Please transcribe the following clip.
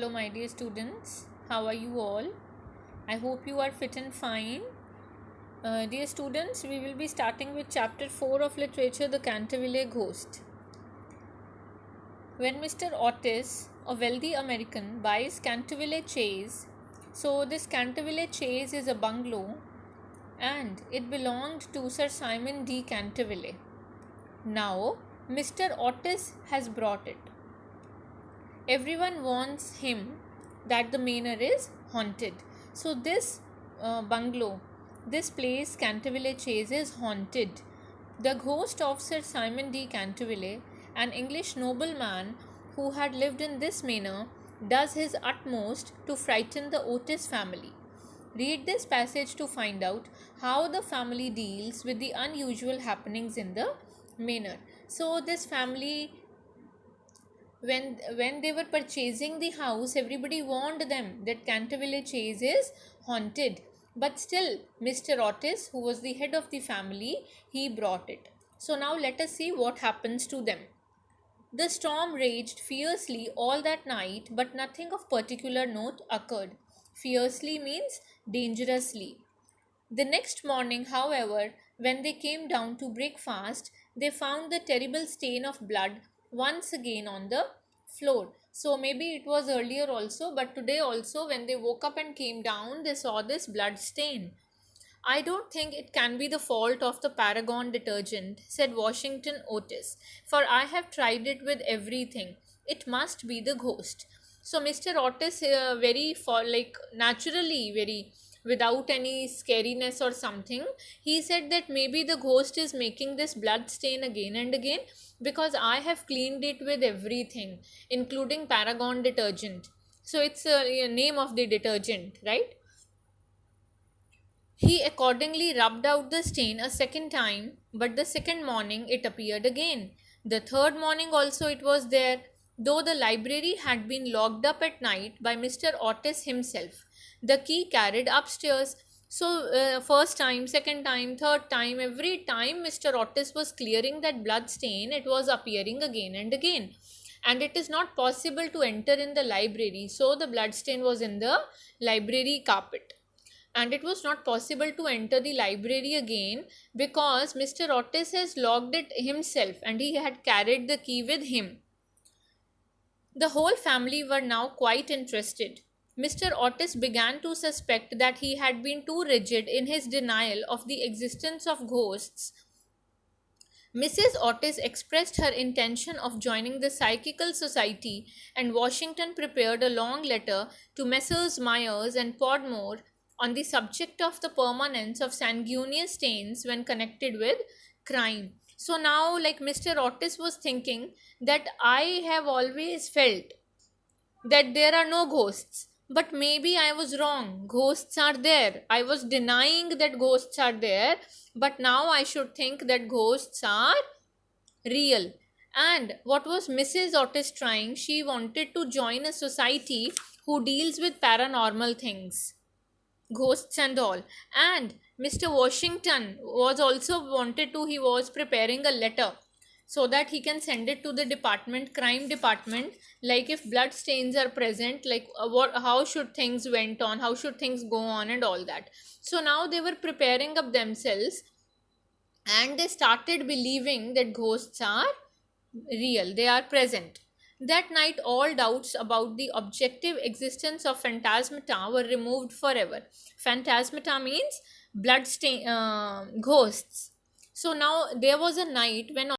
Hello, my dear students. How are you all? I hope you are fit and fine. Dear students, we will be starting with chapter 4 of literature, The Canterville Ghost. When Mr. Otis, a wealthy American, buys Canterville Chase, so this Canterville Chase is a bungalow and it belonged to Sir Simon de Canterville. Now, Mr. Otis has brought it. Everyone warns him that the manor is haunted. So this bungalow, this place Canterville Chase is haunted. The ghost of Sir Simon de Canterville, an English nobleman who had lived in this manor, does his utmost to frighten the Otis family. Read this passage to find out how the family deals with the unusual happenings in the manor. So this family, when they were purchasing the house, everybody warned them that Canterville Chase is haunted, but still Mr. Otis, who was the head of the family, he brought it. So now let us see what happens to them. The storm raged fiercely all that night, but nothing of particular note occurred. Fiercely means dangerously. The next morning, however, when they came down to breakfast, they found the terrible stain of blood once again on the floor. So maybe it was earlier also, but today also, when they woke up and came down, they saw this blood stain. I don't think it can be the fault of the Paragon detergent, said Washington Otis, for I have tried it with everything. It must be the ghost. So Mr. Otis, very for like naturally, very without any scariness or something, he said that maybe the ghost is making this blood stain again and again because I have cleaned it with everything, including Paragon detergent. So it's a name of the detergent, right? He accordingly rubbed out the stain a second time, but the second morning it appeared again. The third morning also it was there, though the library had been locked up at night by Mr. Otis himself. The key carried upstairs. So, first time, second time, third time, every time Mr. Otis was clearing that blood stain, it was appearing again and again. And it is not possible to enter in the library, so the blood stain was in the library carpet, and it was not possible to enter the library again because Mr. Otis has locked it himself and he had carried the key with him. The whole family were now quite interested. Mr. Otis began to suspect that he had been too rigid in his denial of the existence of ghosts. Mrs. Otis expressed her intention of joining the Psychical Society, and Washington prepared a long letter to Messrs. Myers and Podmore on the subject of the permanence of sanguineous stains when connected with crime. So now, like Mr. Otis was thinking that I have always felt that there are no ghosts, but maybe I was wrong. Ghosts are there. I was denying that ghosts are there, but now I should think that ghosts are real. And what was Mrs. Otis trying? She wanted to join a society who deals with paranormal things, ghosts and all. And Mr. Washington was also wanted to, he was preparing a letter so that he can send it to the department, crime department, like if blood stains are present, like what, how should things went on, how should things go on and all that. So now they were preparing up themselves and they started believing that ghosts are real, they are present. That night, all doubts about the objective existence of phantasmata were removed forever. Phantasmata means blood stain, ghosts. So now there was a night when